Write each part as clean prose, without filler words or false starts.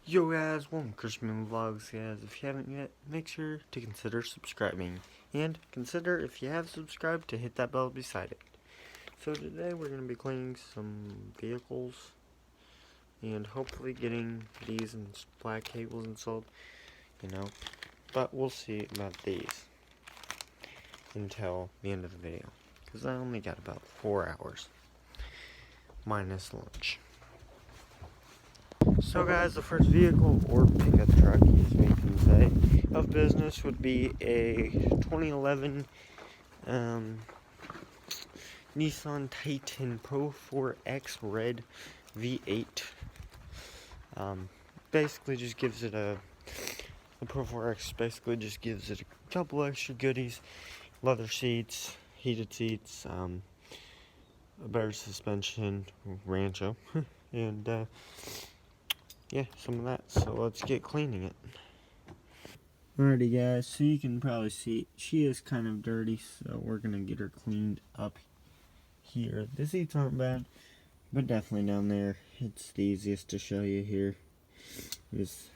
Yo guys, welcome to Christian Vlogs guys. If you haven't yet, make sure to consider subscribing. And consider, if you have subscribed, to hit that bell beside it. So today we're going to be cleaning some vehicles. And hopefully getting these black cables installed. But we'll see about these until the end of the video. Because I only got about 4 hours. Minus lunch. So guys, the first vehicle, or pickup truck as we can say, of business would be a 2011 Nissan Titan Pro 4X Red V8. Basically just gives it the Pro 4X basically just gives it a couple extra goodies. Leather seats, heated seats, a better suspension, Rancho, and yeah, some of that. So let's get cleaning it. Alrighty guys, so you can probably see she is kind of dirty, so we're gonna get her cleaned up here. The seats aren't bad, but definitely down there it's the easiest to show you here. It's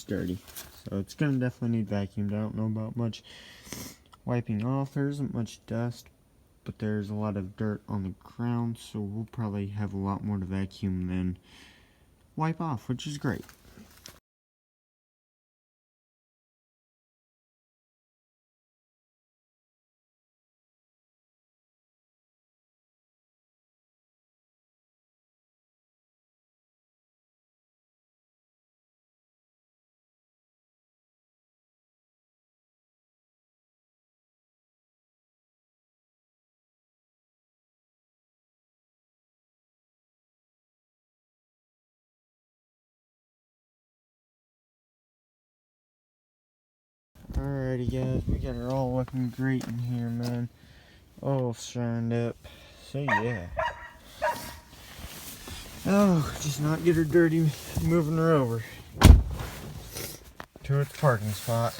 dirty, so it's gonna definitely need vacuumed. I don't know about much wiping off. There isn't much dust, but there's a lot of dirt on the ground, so we'll probably have a lot more to vacuum than wipe off, which is great. Alrighty guys, we got her all looking great in here, man. All shined up. So yeah. Oh, just not get her dirty moving her over to its parking spot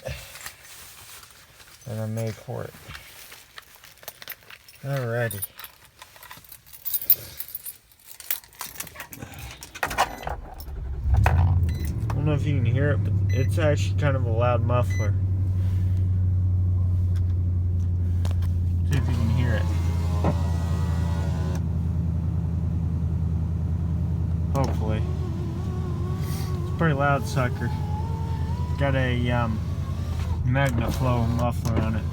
that I made for it. Alrighty. I don't know if you can hear it, but it's actually kind of a loud muffler. See if you can hear it. Hopefully. It's a pretty loud sucker. Got a magnet flow muffler on it.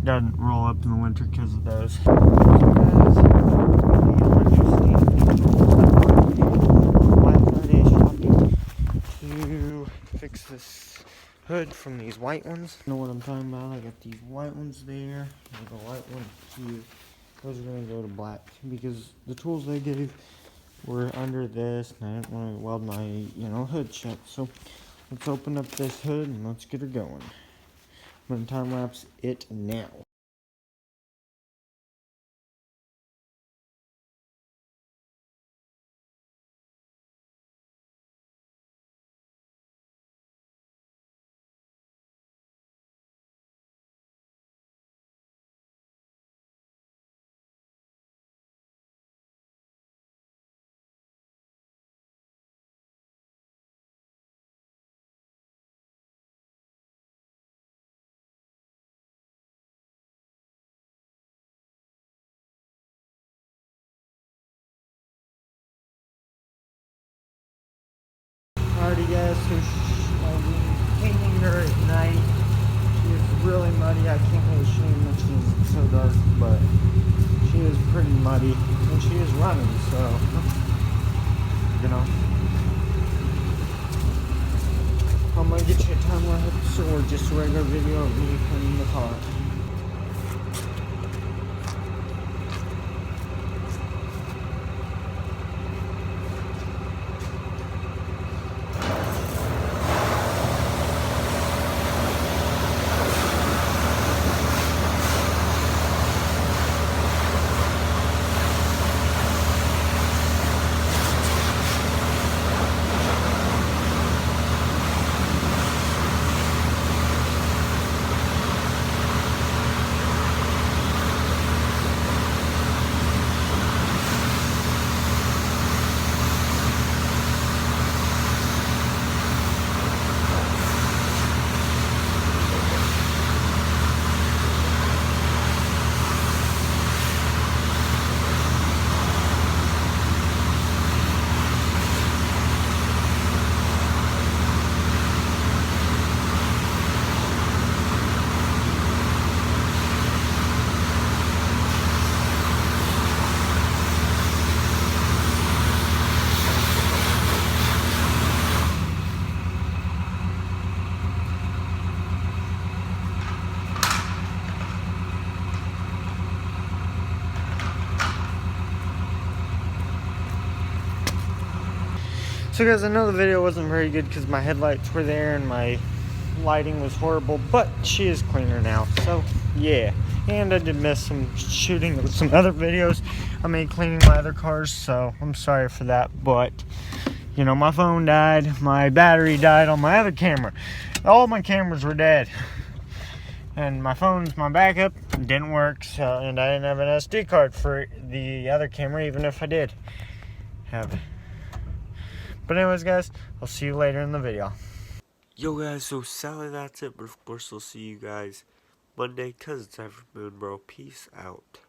Doesn't roll up in the winter because of those. So guys, to fix this hood from these white ones. You know what I'm talking about? I got these white ones there, and the white one here. Those are going to go to black because the tools they gave were under this, and I didn't want to weld my, hood shut. So let's open up this hood and let's get her going. I'm going to time lapse it now. Alrighty guys, so I've been cleaning her at night. She is really muddy. I can't really show you much because it's so dark, but she is pretty muddy, and she is running, so, I'm going to get you a time lapse or just a regular video of me cleaning the car. So guys, I know the video wasn't very good because my headlights were there and my lighting was horrible, but she is cleaner now, so yeah. And I did miss some shooting of some other videos I made cleaning my other cars, so I'm sorry for that. But you know, my phone died, my battery died on my other camera, all my cameras were dead, and my phone's my backup, didn't work. So, and I didn't have an SD card for the other camera, even if I did have it. But anyways guys, I'll see you later in the video. Yo guys, so sadly that's it, but of course I'll see you guys Monday, cause it's time for Moon Bro. Peace out.